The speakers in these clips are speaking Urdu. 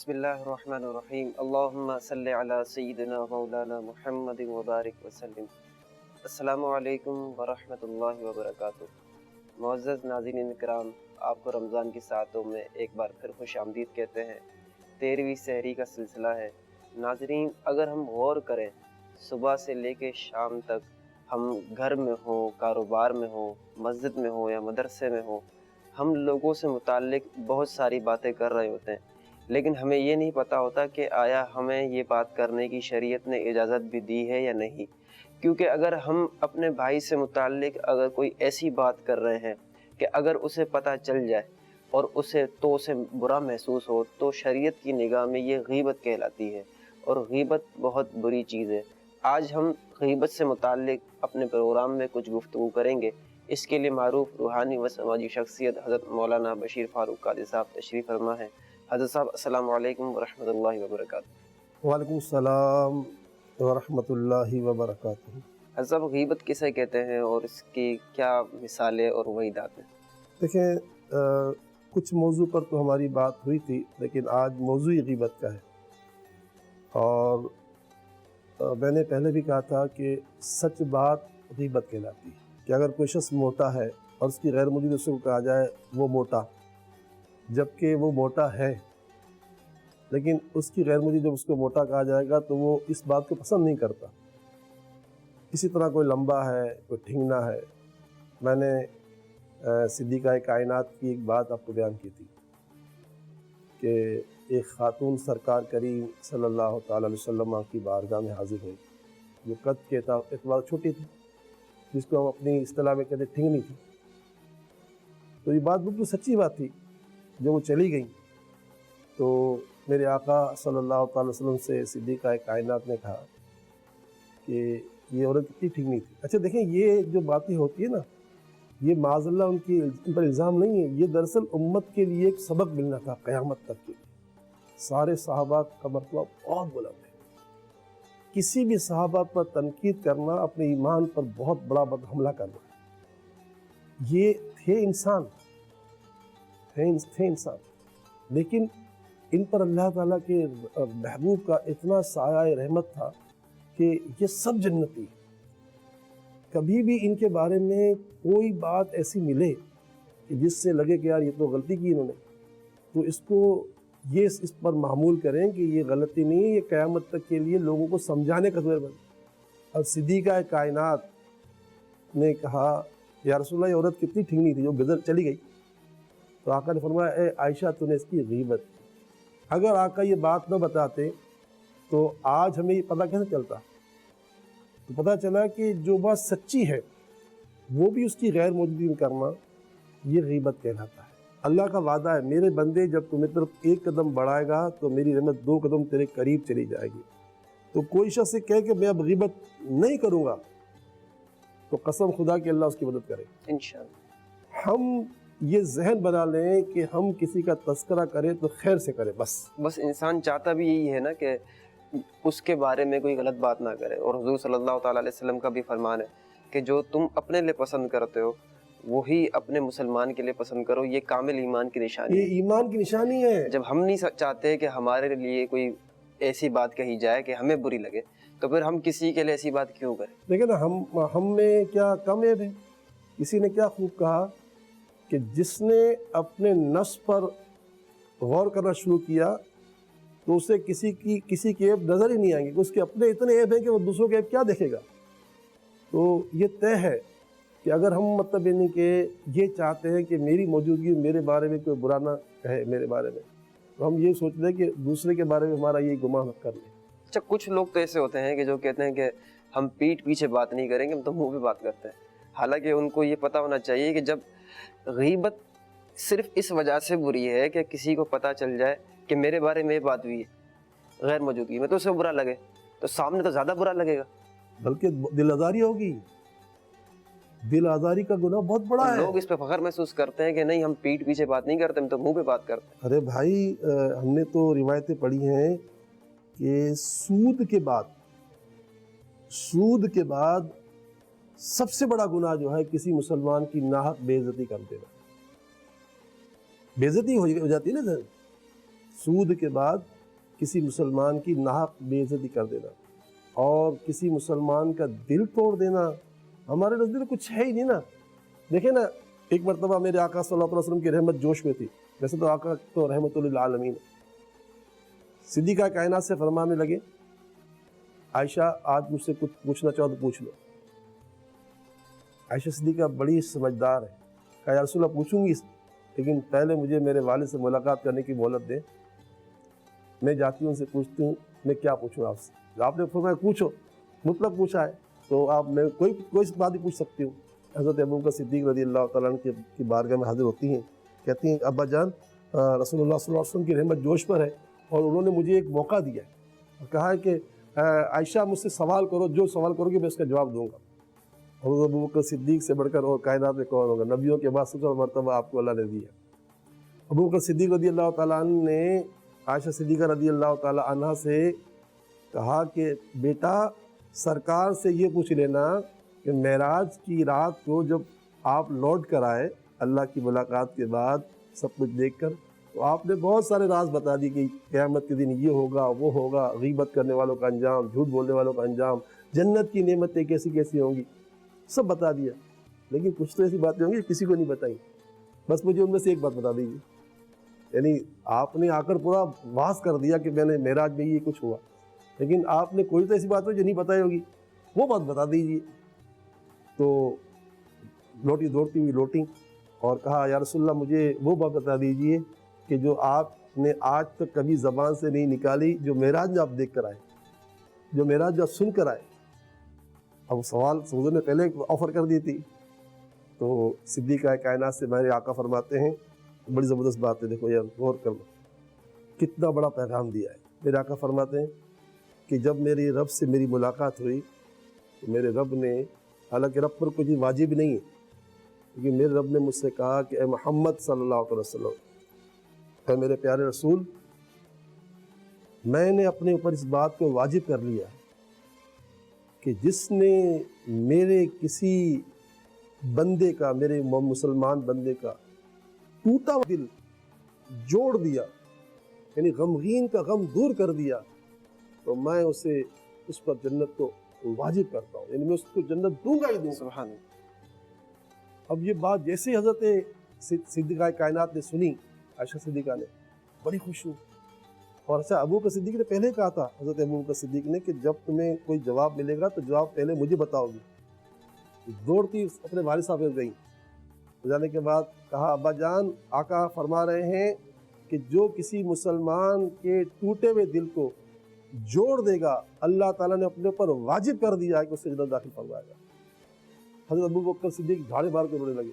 بسم اللہ الرحمن الرحیم اللہم صلی علی سیدنا مولانا محمد وبارک وسلم۔ السلام علیکم ورحمۃ اللہ وبرکاتہ۔ معزز ناظرین کرام، آپ کو رمضان کی ساعتوں میں ایک بار پھر خوش آمدید کہتے ہیں۔ 13ویں سحری کا سلسلہ ہے۔ ناظرین، اگر ہم غور کریں، صبح سے لے کے شام تک ہم گھر میں ہوں، کاروبار میں ہوں، مسجد میں ہوں یا مدرسے میں ہوں، ہم لوگوں سے متعلق بہت ساری باتیں کر رہے ہوتے ہیں، لیکن ہمیں یہ نہیں پتہ ہوتا کہ آیا ہمیں یہ بات کرنے کی شریعت نے اجازت بھی دی ہے یا نہیں۔ کیونکہ اگر ہم اپنے بھائی سے متعلق اگر کوئی ایسی بات کر رہے ہیں کہ اگر اسے پتہ چل جائے اور اسے برا محسوس ہو، تو شریعت کی نگاہ میں یہ غیبت کہلاتی ہے، اور غیبت بہت بری چیز ہے۔ آج ہم غیبت سے متعلق اپنے پروگرام میں کچھ گفتگو کریں گے۔ اس کے لیے معروف روحانی و سماجی شخصیت حضرت مولانا بشیر فاروق قادری صاحب تشریف فرما ہے۔ حضرت صاحب السلام علیکم ورحمۃ اللہ وبرکاتہ۔ وعلیکم السلام ورحمۃ اللہ وبرکاتہ۔ حضرت صاحب، غیبت کسے کہتے ہیں اور اس کی کیا مثالیں اور وعیدات ہیں؟ دیکھیں، کچھ موضوع پر تو ہماری بات ہوئی تھی، لیکن آج موضوع غیبت کا ہے۔ اور میں نے پہلے بھی کہا تھا کہ سچ بات غیبت کہلاتی ہے، کہ اگر کوئی شخص موٹا ہے اور اس کی غیر موجودگی اس کو کہا جائے وہ موٹا، جبکہ وہ موٹا ہے، لیکن اس کی غیر موجودگی جب اس کو موٹا کہا جائے گا تو وہ اس بات کو پسند نہیں کرتا۔ اسی طرح کوئی لمبا ہے، کوئی ٹھنگنا ہے۔ میں نے صدیقہ کائنات کی ایک بات آپ کو بیان کی تھی کہ ایک خاتون سرکار کریم صلی اللہ تعالیٰ علیہ وسلم کی بارگاہ میں حاضر ہوئی، جو قد کے اعتبار چھوٹی تھی، جس کو ہم اپنی اصطلاح میں کہتے ٹھنگنی تھی۔ تو یہ بات بالکل سچی بات تھی۔ جب وہ چلی گئیں تو میرے آقا صلی اللہ تعالیٰ وسلم سے صدیقہ کائنات نے کہا کہ یہ عورت کتنی ٹھنگنی تھی۔ اچھا دیکھیں، یہ جو باتیں ہوتی ہیں نا، یہ معاذ اللہ ان پر الزام نہیں ہے، یہ دراصل امت کے لیے ایک سبق ملنا تھا قیامت تک کے لیے۔ سارے صحابہ کا مرتبہ بہت بلند ہے۔ کسی بھی صحابہ پر تنقید کرنا اپنے ایمان پر بہت بڑا حملہ کرنا ہے۔ یہ تھے انسان، لیکن ان پر اللہ تعالیٰ کے محبوب کا اتنا سایہ رحمت تھا کہ یہ سب جنتی۔ کبھی بھی ان کے بارے میں کوئی بات ایسی ملے کہ جس سے لگے کہ یار یہ تو غلطی کی انہوں نے، تو اس پر معمول کریں کہ یہ غلطی نہیں ہے، یہ قیامت تک کے لیے لوگوں کو سمجھانے کا ذریعہ بنے۔ اب صدیقہ کائنات نے کہا یا رسول اللہ، یہ عورت کتنی ٹھنگنی تھی جو گزر چلی گئی۔ تو آقا نے فرمایا، اے عائشہ، تو نے اس کی غیبت کی۔ اگر آقا یہ بات نہ بتاتے تو آج ہمیں یہ پتہ کیسے چلتا؟ تو پتہ چلا کہ جو بات سچی ہے وہ بھی اس کی غیر موجودگی میں کرنا، یہ غیبت کہلاتا ہے۔ اللہ کا وعدہ ہے، میرے بندے جب تمہیں طرف ایک قدم بڑھائے گا تو میری رحمت 2 قدم تیرے قریب چلی جائے گی۔ تو کوئی شخص کہے کہ میں اب غیبت نہیں کروں گا، تو قسم خدا کہ اللہ اس کی مدد کرے انشاءاللہ۔ ہم یہ ذہن بنا لیں کہ ہم کسی کا تذکرہ کریں تو خیر سے کریں، بس انسان چاہتا بھی یہی ہے نا کہ اس کے بارے میں کوئی غلط بات نہ کرے۔ اور حضور صلی اللہ تعالیٰ علیہ وسلم کا بھی فرمان ہے کہ جو تم اپنے لیے پسند کرتے ہو وہی اپنے مسلمان کے لیے پسند کرو، یہ کامل ایمان کی نشانی ہے۔ یہ ایمان کی نشانی ہے۔ جب ہم نہیں چاہتے کہ ہمارے لیے کوئی ایسی بات کہی جائے کہ ہمیں بری لگے، تو پھر ہم کسی کے لیے ایسی بات کیوں کریں؟ دیکھیں نا، ہم میں کیا کم عیب ہے؟ کسی نے کیا خوب کہا کہ جس نے اپنے نفس پر غور کرنا شروع کیا تو اسے کسی کی عیب نظر ہی نہیں آئیں گے، کہ اس کے اپنے اتنے عیب ہیں کہ وہ دوسروں کے عیب کیا دیکھے گا۔ تو یہ طے ہے کہ اگر ہم مطلب یعنی کہ یہ چاہتے ہیں کہ میری موجودگی میرے بارے میں کوئی برا نہ کہے میرے بارے میں، تو ہم یہ سوچ لیں کہ دوسرے کے بارے میں ہمارا یہ گمان مت کر لیں۔ اچھا، کچھ لوگ تو ایسے ہوتے ہیں کہ جو کہتے ہیں کہ ہم پیٹھ پیچھے بات نہیں کریں گے، ہم تو منہ پہ بات کرتے ہیں۔ حالانکہ ان کو یہ پتہ ہونا چاہیے کہ جب غیبت صرف اس وجہ سے بری ہے کہ کسی کو پتہ چل جائے کہ میرے بارے میں یہ بات ہوئی ہے غیر موجودگی میں، تو اسے برا لگے، تو سامنے تو زیادہ برا لگے گا، بلکہ دل آزاری ہوگی۔ دل آزاری کا گناہ بہت بڑا ہے۔ لوگ اس پہ فخر محسوس کرتے ہیں کہ نہیں، ہم پیٹھ پیچھے بات نہیں کرتے، ہم تو منہ پہ بات کرتے ہیں۔ ارے بھائی، ہم نے تو روایتیں پڑھی ہیں کہ سود کے بعد سب سے بڑا گناہ جو ہے کسی مسلمان کی ناحق بے عزتی کر دینا۔ بے عزتی ہو جاتی ہے نا، سود کے بعد کسی مسلمان کی ناحق بے عزتی کر دینا اور کسی مسلمان کا دل توڑ دینا ہمارے نزدیک کچھ ہے ہی نہیں نا. دیکھیں نا، ایک مرتبہ میرے آقا صلی اللہ علیہ وسلم کی رحمت جوش میں تھی. ویسے تو آقا تو رحمت للعالمین. صدیقہ کائنات سے فرمانے لگے، عائشہ آج مجھ سے کچھ پوچھنا چاہو تو پوچھ لو. عائشہ صدیقہ بڑی سمجھدار ہے. کہا یا رسول اللہ پوچھوں گی، لیکن پہلے مجھے میرے والد سے ملاقات کرنے کی مہلت دیں. میں جاتی ہوں ان سے پوچھتی ہوں میں کیا پوچھوں آپ سے. آپ نے فرمایا پوچھو، مطلب پوچھا ہے تو آپ میں کوئی بات ہی پوچھ سکتی ہوں. حضرت ابوبکر صدیق رضی اللہ تعالیٰ عنہ کی بارگاہ میں حاضر ہوتی ہیں، کہتی ہیں ابا جان رسول اللہ صلی اللہ علیہ وسلم کی رحمت جوش پر ہے اور انہوں نے مجھے ایک موقع دیا ہے اور کہا ہے کہ عائشہ مجھ سے سوال کرو، جو سوال کرو گے میں اس کا جواب دوں گا. حضرت ابوبکر صدیق سے بڑھ کر اور کائنات میں کون ہوگا؟ نبیوں کے بعد سب سے مرتبہ آپ کو اللہ نے دیا. ابوبکر صدیق رضی اللہ تعالیٰ عنہ نے عائشہ صدیقہ رضی اللہ تعالیٰ عنہ سے کہا کہ بیٹا سرکار سے یہ پوچھ لینا کہ معراج کی رات کو جب آپ لوٹ کر آئے اللہ کی ملاقات کے بعد سب کچھ دیکھ کر، تو آپ نے بہت سارے راز بتا دی کہ قیامت کے دن یہ ہوگا وہ ہوگا، غیبت کرنے والوں کا انجام، جھوٹ بولنے والوں کا انجام، جنت کی نعمتیں کیسی کیسی ہوں گی، سب بتا دیا. لیکن کچھ تو ایسی باتیں ہوں گی کسی کو نہیں بتائی. بس مجھے ان میں سے ایک بات بتا دیجیے. یعنی آپ نے آ کر پورا واضح کر دیا کہ میں نے معراج میں یہ کچھ ہوا، لیکن آپ نے کوئی تو ایسی بات ہو جو نہیں بتائی ہوگی، وہ بات بتا دیجیے. تو لوٹی دوڑتی ہوئی لوٹی اور کہا یا رسول اللہ مجھے وہ بات بتا دیجیے کہ جو آپ نے آج تک کبھی زبان سے نہیں نکالی، جو معراج میں آپ دیکھ کر آئے، جو معراج میں آپ سن کر آئے. اب سوال حضور نے پہلے آفر کر دی تھی. تو صدیقہ کائنات سے میرے آقا فرماتے ہیں بڑی زبردست بات ہے، دیکھو یار غور کر لو کتنا بڑا پیغام دیا ہے. میرے آقا فرماتے ہیں کہ جب میری رب سے میری ملاقات ہوئی تو میرے رب نے، حالانکہ رب پر کوئی واجب نہیں ہے، لیکن میرے رب نے مجھ سے کہا کہ اے محمد صلی اللہ علیہ وسلم، اے میرے پیارے رسول، میں نے اپنے اوپر اس بات کو واجب کر لیا کہ جس نے میرے کسی بندے کا، میرے مسلمان بندے کا ٹوٹا ہوا دل جوڑ دیا، یعنی غمگین کا غم دور کر دیا، تو میں اسے اس پر جنت کو واجب کرتا ہوں، یعنی میں اس کو جنت دوں گا ہی دوں گا. سبحان اللہ. اب یہ بات جیسے حضرت صدیقہ کائنات نے سنی، عائشہ صدیقہ نے بڑی خوش ہوئی. اور اچھا ابوبکر صدیق نے پہلے کہا تھا، حضرت ابوبکر صدیق نے، کہ جب تمہیں کوئی جواب ملے گا تو جواب پہلے مجھے بتاؤ گی. دوڑتی اپنے والد صاحب سے گئی. جانے کے بعد کہا ابا جان آقا فرما رہے ہیں کہ جو کسی مسلمان کے ٹوٹے ہوئے دل کو جوڑ دے گا اللہ تعالیٰ نے اپنے اوپر واجب کر دیا ہے کہ اسے جنت داخل فرمائے گا. حضرت ابوبکر صدیق جھاڑے مار کے رونے لگے.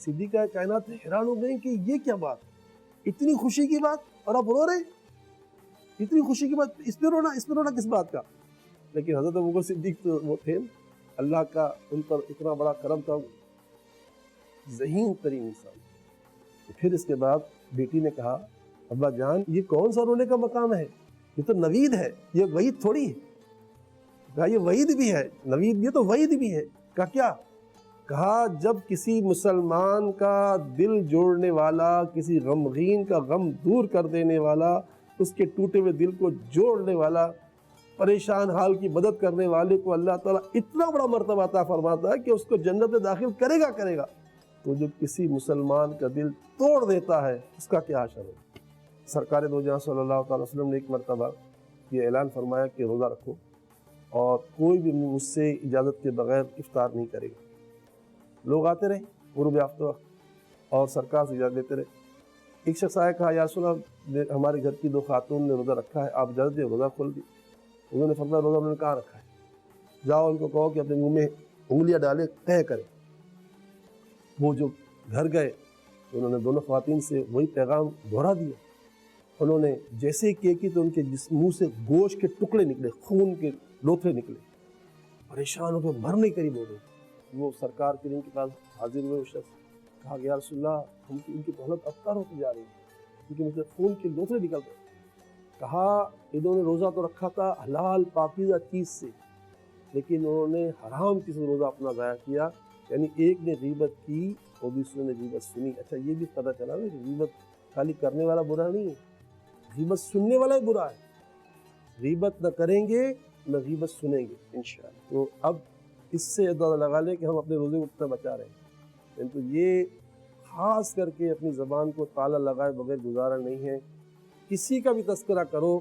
صدیقہ کائنات حیران ہو گئی کہ یہ کیا بات، اتنی خوشی کی بات اور آپ رو رہے، اتنی خوشی کی بات، اس پہ رونا کس بات کا. لیکن حضرت ابوبکر صدیق تو وہ تھے، اللہ کا ان پر اتنا بڑا کرم تھا، ذہین ترین انسان. پھر اس کے بعد بیٹی نے کہا ابا جان یہ کون سا رونے کا مقام ہے، یہ تو نوید ہے، یہ وعید تھوڑی ہے. کہا یہ وعید بھی ہے، نوید، یہ تو وعید بھی ہے. کہا کیا؟ کہا جب کسی مسلمان کا دل جوڑنے والا، کسی غمگین کا غم دور کر دینے والا، اس کے ٹوٹے ہوئے دل کو جوڑنے والا، پریشان حال کی مدد کرنے والے کو اللہ تعالیٰ اتنا بڑا مرتبہ عطا فرماتا ہے کہ اس کو جنت میں داخل کرے گا. تو جو کسی مسلمان کا دل توڑ دیتا ہے اس کا کیا حشر ہے. سرکار دو جہاں صلی اللہ تعالی وسلم نے ایک مرتبہ یہ اعلان فرمایا کہ روزہ رکھو اور کوئی بھی مجھ سے اجازت کے بغیر افطار نہیں کرے گا. لوگ آتے رہے غروب آفتاب وقت اور سرکار سے اجازت لیتے رہے. ایک شخص آیا، کہا یا رسول اللہ ہمارے گھر کی دو خاتون نے روزہ رکھا ہے، آپ اجازت دیں روزہ کھول دی. انہوں نے فرمایا روزہ انہوں نے کہاں رکھا ہے، جاؤ ان کو کہو کہ اپنے منہ میں انگلیاں ڈالے طے کریں. وہ جو گھر گئے انہوں نے دونوں خواتین سے وہی پیغام دہرا دیا. انہوں نے جیسے ہی کیے کی تو ان کے منہ سے گوشت کے ٹکڑے نکلے، خون کے لوتھڑے نکلے، پریشان ہو کے مرنے قریب ہو گئے. وہ سرکار کے دن کے پاس حاضر ہوئے. اس شخص کہا کہ یا رسول اللہ ان کی حالت ابتر ہوتی جا رہی ہے، ان کے منہ سے خون کے لوتھڑے نکل گئے. کہا انہوں نے روزہ تو رکھا تھا حلال پاکیزہ چیز سے، لیکن انہوں نے حرام چیز سے روزہ اپنا ضائع کیا. یعنی ایک نے غیبت کی اور دوسرے نے غیبت سنی. اچھا یہ بھی پتہ چلا نا کہ غیبت خالی کرنے والا برا نہیں ہے، غیبت سننے والا ہی برا ہے، غیبت نہ کریں گے نہ غیبت سنیں گے انشاءاللہ۔ تو اب اس سے اندازہ لگا لیں کہ ہم اپنے روزے کو کتنا بچا رہے ہیں۔ تو یہ خاص کر کے اپنی زبان کو تالا لگائے بغیر گزارا نہیں ہے۔ کسی کا بھی تذکرہ کرو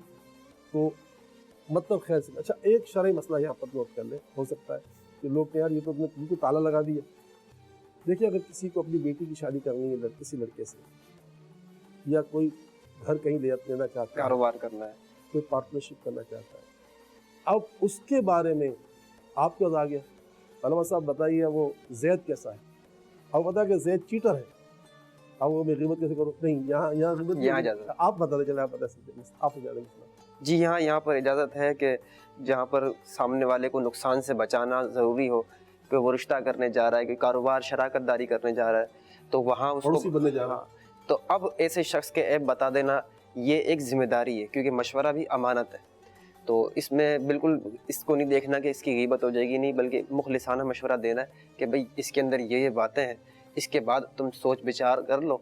تو مطلب خیر سے۔ اچھا ایک شرعی مسئلہ یہاں پر نوٹ کر لیں، ہو سکتا ہے کہ لوگ کہ یار یہ تو اپنے دل کو تالا لگا دیا۔ دیکھیے اگر کسی کو اپنی بیٹی کی شادی کرنی ہے کسی لڑکے سے، یا کوئی گھر کہیں لینا چاہتا ہے، کاروبار کرنا ہے، کوئی پارٹنرشپ کرنا چاہتا ہے، اب اس کے بارے میں آپ کے آ گیا علامہ صاحب بتائیے وہ زید کیسا ہے، اب بتا کہ زید چیٹر ہے، اب وہ میں غیبت کیسے کروں؟ نہیں، یہاں غیبت یہاں اجازت، آپ بتا دیں، چلے آپ بتا سکتے ہیں، آپ سے زیادہ مسئلہ۔ جی یہاں پر اجازت ہے کہ جہاں پر سامنے والے کو نقصان سے بچانا ضروری ہو، کہ وہ رشتہ کرنے جا رہا ہے، کہ کاروبار شراکت داری کرنے جا رہا ہے، تو وہاں اس پڑوسی کو بننے جا رہا ہے، تو اب ایسے شخص کے عیب بتا دینا یہ ایک ذمہ داری ہے، کیونکہ مشورہ بھی امانت ہے۔ تو اس میں بالکل اس کو نہیں دیکھنا کہ اس کی غیبت ہو جائے گی، نہیں، بلکہ مخلصانہ مشورہ دینا ہے کہ بھئی اس کے اندر یہ باتیں ہیں، اس کے بعد تم سوچ بچار کر لو،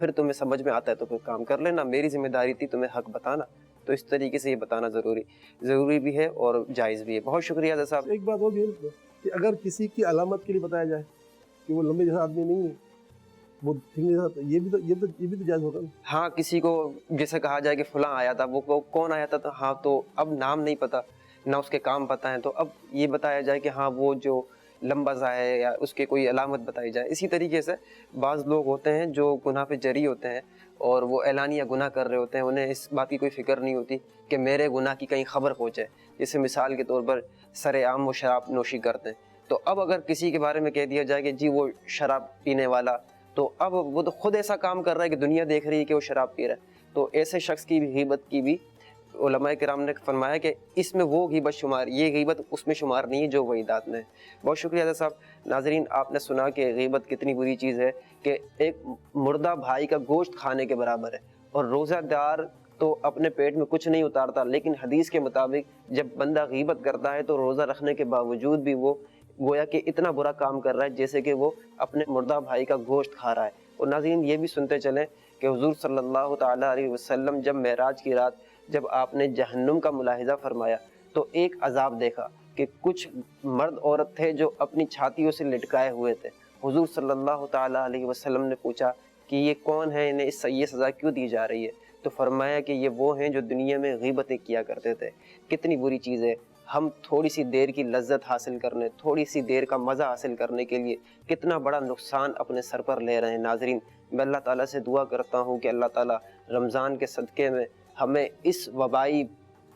پھر تمہیں سمجھ میں آتا ہے تو پھر کام کر لینا، میری ذمہ داری تھی تمہیں حق بتانا۔ تو اس طریقے سے یہ بتانا ضروری بھی ہے اور جائز بھی ہے۔ بہت شکریہ حضرت صاحب۔ ایک بات اور بھی ہے کہ اگر کسی کی علامت کے لیے بتایا جائے کہ وہ لمبے جیسا آدمی نہیں ہے، وہ ٹھیک جیسا، یہ بھی تو جائز ہوگا نا۔ ہاں، کسی کو جیسے کہا جائے کہ فلاں آیا تھا، وہ کون آیا تھا، ہاں تو اب نام نہیں پتا، نہ اس کے کام پتا ہے، تو اب یہ بتایا جائے کہ ہاں وہ جو لمبا سا ہے، یا اس کے کوئی علامت بتائی جائے۔ اسی طریقے سے بعض لوگ ہوتے ہیں جو گناہ پہ جری ہوتے ہیں اور وہ اعلانیہ گناہ کر رہے ہوتے ہیں، انہیں اس بات کی کوئی فکر نہیں ہوتی کہ میرے گناہ کی کہیں خبر پہنچے، جیسے مثال کے طور پر سر عام وہ شراب نوشی کرتے ہیں، تو اب اگر کسی کے بارے میں کہہ دیا جائے کہ جی وہ شراب پینے والا، تو اب وہ تو خود ایسا کام کر رہا ہے کہ دنیا دیکھ رہی ہے کہ وہ شراب پی رہا ہے، تو ایسے شخص کی بھی غیبت کی بھی علماء کرام نے فرمایا کہ اس میں وہ غیبت شمار، یہ غیبت اس میں شمار نہیں ہے جو وحیدات میں ہے۔ بہت شکریہ حضرت صاحب۔ ناظرین، آپ نے سنا کہ غیبت کتنی بری چیز ہے، کہ ایک مردہ بھائی کا گوشت کھانے کے برابر ہے، اور روزہ دار تو اپنے پیٹ میں کچھ نہیں اتارتا، لیکن حدیث کے مطابق جب بندہ غیبت کرتا ہے تو روزہ رکھنے کے باوجود بھی وہ گویا کہ اتنا برا کام کر رہا ہے جیسے کہ وہ اپنے مردہ بھائی کا گوشت کھا رہا ہے۔ اور ناظرین یہ بھی سنتے چلیں کہ حضور صلی اللہ تعالیٰ علیہ وسلم جب معراج کی رات جب آپ نے جہنم کا ملاحظہ فرمایا تو ایک عذاب دیکھا کہ کچھ مرد عورت تھے جو اپنی چھاتیوں سے لٹکائے ہوئے تھے۔ حضور صلی اللہ تعالیٰ علیہ وسلم نے پوچھا کہ یہ کون ہے، انہیں یہ سزا کیوں دی جا رہی ہے؟ تو فرمایا کہ یہ وہ ہیں جو دنیا میں غیبتیں کیا کرتے تھے۔ کتنی بری چیز ہے، ہم تھوڑی سی دیر کی لذت حاصل کرنے، تھوڑی سی دیر کا مزہ حاصل کرنے کے لیے کتنا بڑا نقصان اپنے سر پر لے رہے ہیں۔ ناظرین، میں اللہ تعالیٰ سے دعا کرتا ہوں کہ اللہ تعالیٰ رمضان کے صدقے میں ہمیں اس وبائی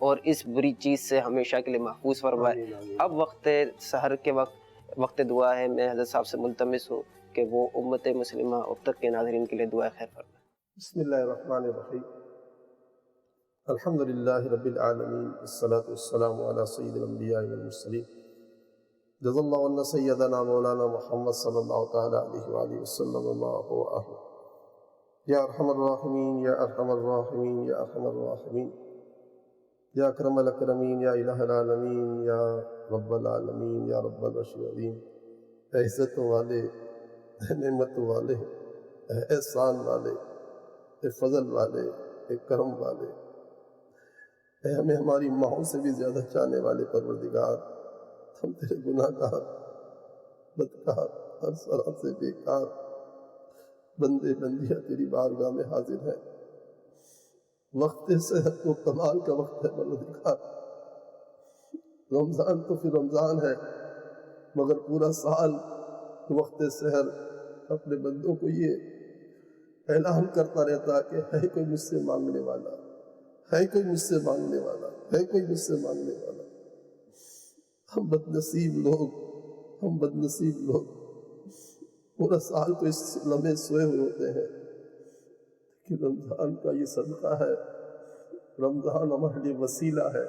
اور اس بری چیز سے ہمیشہ کے لیے محفوظ فرمائے۔ اب وقت سحر کے وقت دعا ہے، میں حضرت صاحب سے ملتمس ہوں کہ وہ امت مسلمہ اب تک کے ناظرین کے لیے دعا خیر فرمائے۔ بسم اللہ الرحمن الرحیم، الحمدللہ رب العالمین، والصلاة والسلام علی سید الانبیاء والمرسلین، جزا اللہ عنا سیدنا مولانا محمد صلی اللہ تعالیٰ علیہ وآلہ وسلم ما هو اہل۔ یا ارحم الراحمین، یا ارحم الراحمین، یا ارحم الراحمین، یا اکرم الاکرمین، یا الہ العالمین، یا رب العالمین، یا رب العرش العظیم۔ اے عزت والے، اے نعمت والے، اے احسان والے، اے فضل والے، اے کرم والے، اے ہمیں ہماری ماؤں سے بھی زیادہ چاہنے والے پروردگار، ہم تیرے گناہ گار، بدکار، ہر طرح سے بیکار بندے بندیاں تیری بارگاہ میں حاضر ہیں۔ وقت صحت و کمال کا وقت ہے پروردگار، رمضان تو پھر رمضان ہے، مگر پورا سال وقت سحر اپنے بندوں کو یہ اعلان کرتا رہتا کہ ہے کوئی مجھ سے مانگنے والا، ہے کوئی مجھ سے مانگنے والا، ہے کوئی مجھ سے مانگنے والا۔ ہم بدنصیب لوگ پورا سال تو اس لمحے سوئے ہوئے ہوتے ہیں کہ رمضان کا یہ صدقہ ہے، رمضان ہمارے لیے وسیلہ ہے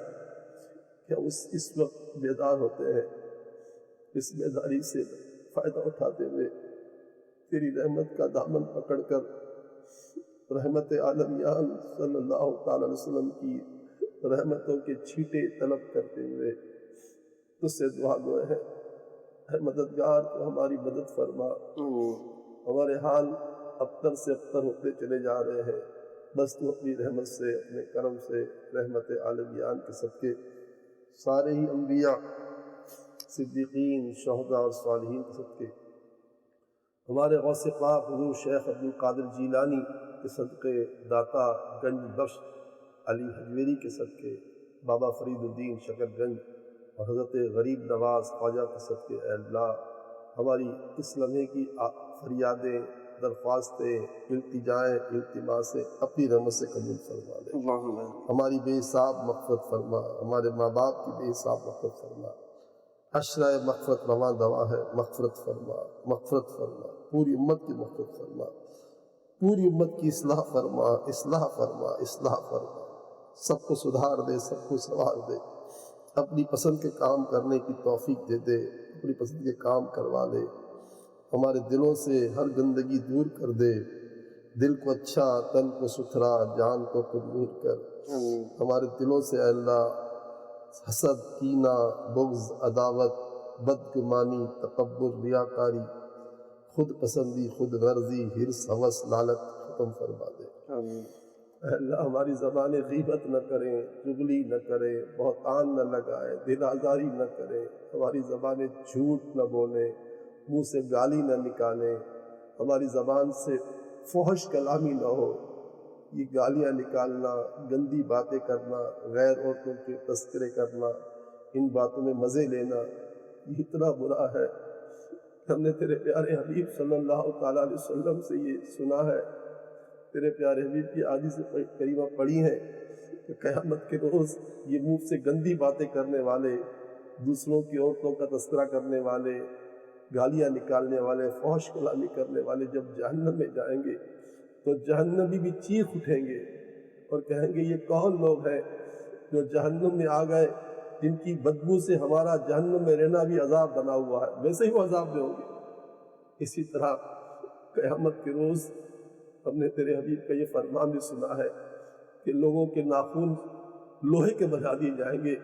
کہ ہم اس وقت بیدار ہوتے ہیں، اس بیداری سے فائدہ اٹھاتے ہوئے تیری رحمت کا دامن پکڑ کر رحمت عالمیان صلی اللہ تعالیٰ علیہ وسلم کی رحمتوں کے چھیٹے طلب کرتے ہوئے تجھ سے دعا گوئے ہیں، اے مددگار تو ہماری مدد فرما۔ ہمارے حال ابتر سے ابتر ہوتے چلے جا رہے ہیں، بس تو اپنی رحمت سے، اپنے کرم سے، رحمت عالمیان کے صدقے سارے ہی انبیاء، صدیقین، شہداء اور صالحین کے صدقے، ہمارے غوث پاک حضور شیخ عبد القادر جیلانی کے صدقے، داتا گنج بخش علی حجویری کے صدقے، بابا فرید الدین شکر گنج اور حضرت غریب نواز خواجہ کے صدقے، اے اللہ ہماری اس لمحے کی فریادیں، درخواستیں، التجائیں، التماسیں اپنی رحمت سے قبول فرما لے۔ اللہم ہماری بے حساب مغفرت فرما، ہمارے ماں باپ کی بے حساب مغفرت فرما، عشرہ مغفرت رواں دوا ہے، مغفرت فرما، مغفرت فرما، پوری امت کی مغفرت فرما، پوری امت کی اصلاح فرما، اصلاح فرما، اصلاح فرما، سب کو سدھار دے، سب کو سنوار دے، اپنی پسند کے کام کرنے کی توفیق دے دے، اپنی پسند کے کام کروا لے، ہمارے دلوں سے ہر گندگی دور کر دے، دل کو اچھا، تن کو ستھرا، جان کو پرنور کر، آمین ہمارے دلوں سے اے اللہ حسد، کینہ، بغض، عداوت، بدگمانی، تکبر، ریاکاری، خود پسندی، خود غرضی، حرص، ہوس، لالچ ختم فرما دے۔ آمین اے اللہ ہماری زبانیں غیبت نہ کریں، چغلی نہ کریں، بہتان نہ لگائیں، دل آزاری نہ کریں، ہماری زبانیں جھوٹ نہ بولیں، منہ سے گالی نہ نکالیں، ہماری زبان سے فحش کلامی نہ ہو، یہ گالیاں نکالنا، گندی باتیں کرنا، غیر عورتوں کے تذکرے کرنا، ان باتوں میں مزے لینا، یہ اتنا برا ہے۔ ہم نے تیرے پیارے حبیب صلی اللہ تعالیٰ علیہ وسلم سے یہ سنا ہے، تیرے پیارے حبیب کی حدیث کریمہ پڑھی ہیں کہ قیامت کے روز یہ منہ سے گندی باتیں کرنے والے، دوسروں کی عورتوں کا تذکرہ کرنے والے، گالیاں نکالنے والے، فحش کلامی کرنے والے جب جہنم میں جائیں گے تو جہنمی بھی چیخ اٹھیں گے اور کہیں گے یہ کون لوگ ہیں جو جہنم میں آ گئے، جن کی بدبو سے ہمارا جہنم میں رہنا بھی عذاب بنا ہوا ہے، ویسے ہی وہ عذاب میں ہوں گے۔ اسی طرح قیامت کے روز ہم نے تیرے حبیب کا یہ فرمان بھی سنا ہے کہ لوگوں کے ناخن لوہے کے بنا دیے جائیں گے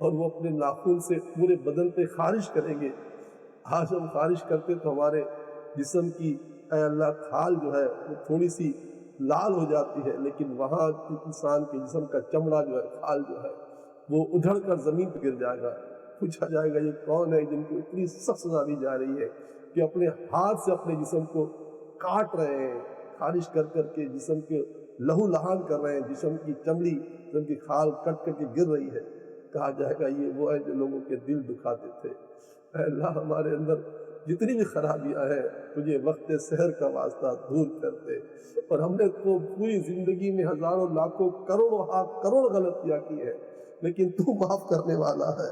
اور وہ اپنے ناخن سے پورے بدن پہ خارش کریں گے۔ آج ہم خارش کرتے تو ہمارے جسم کی اے اللہ کھال جو ہے وہ تھوڑی سی لال ہو جاتی ہے، لیکن وہاں انسان کے جسم کا چمڑا جو ہے، کھال جو ہے، وہ ادھڑ کر زمین پہ گر جائے گا۔ پوچھا جائے گا یہ کون ہے جن کو اتنی سخت سزا دی جا رہی ہے کہ اپنے ہاتھ سے اپنے جسم کو کاٹ رہے ہیں، خارش کر کر کے جسم کے لہو لہان کر رہے ہیں، جسم کی چمڑی، جسم کی کھال کٹ کر کے گر رہی ہے۔ کہا جائے گا یہ وہ ہے جو لوگوں کے دل دکھاتے تھے۔ اے اللہ ہمارے اندر جتنی بھی خرابیاں ہیں تجھے وقت سحر کا واسطہ دور کرتے، اور ہم نے تو پوری زندگی میں ہزاروں لاکھوں کروڑ غلطیاں کی ہیں، لیکن تو معاف کرنے والا ہے۔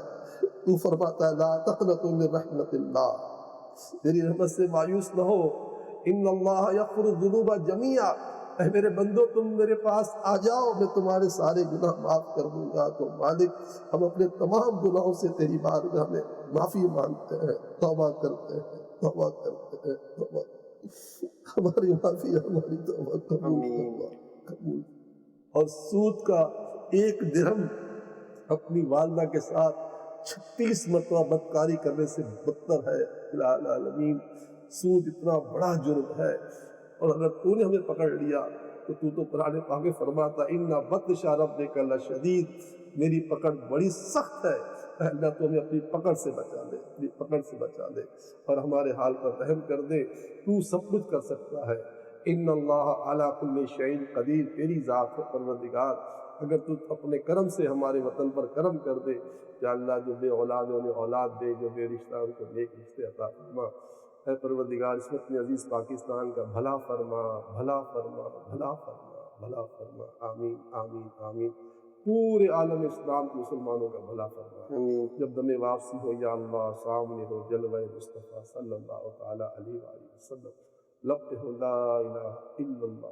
تو فرماتا ہے لا تقنطوا من رحمت اللہ، تیری رحمت سے مایوس نہ ہو، ان اللہ یغفر الذنوب جميعا، اے میرے بندو تم میرے پاس آ جاؤ، میں تمہارے سارے گناہ معاف کر دوں گا۔ تو مالک ہم اپنے تمام گناہوں سے تیری بارگاہ میں معافی مانگتے ہیں، توبہ کرتے ہیں، توبہ کرتے ہیں، توبہ، ہماری معافی، ہماری توبہ قبول فرما، قبول۔ اور سود کا ایک درہم اپنی والدہ کے ساتھ 36 مرتبہ بدکاری کرنے سے بدتر ہے۔ الہ العالمین، سود اتنا بڑا جرم ہے، اور اگر تو نے ہمیں پکڑ لیا تو قرآن پاک میں فرماتا ان بطش ربک لشدید، میری پکڑ بڑی سخت ہے۔ اے اللہ تو ہمیں اپنی پکڑ سے بچا لے، اپنی پکڑ سے بچا لے اور ہمارے حال پر رحم کر دے، تو سب کچھ کر سکتا ہے۔ ان اللہ علی کل شیء قدیر، تیری ذات ہے پروردگار، اگر تو اپنے کرم سے ہمارے وطن پر کرم کر دے، یا اللہ جو بے اولاد ہیں انہیں اولاد دے، جو بے رشتہ ان کو نیک رشتے عطا فرما۔ اے پروردگار اس وقت عزیز پاکستان کا بھلا فرما، بھلا فرما، بھلا فرما، بھلا فرما، آمین آمین آمین۔ پورے عالم اسلام کے مسلمانوں کا بھلا فرما۔ آمین جب دم واپسی ہو یا اللہ سامنے ہو جلوہ مصطفیٰ صلی اللہ تعالیٰ علیہ وآلہ وسلم، لب پہ ہو لا الہ الا اللہ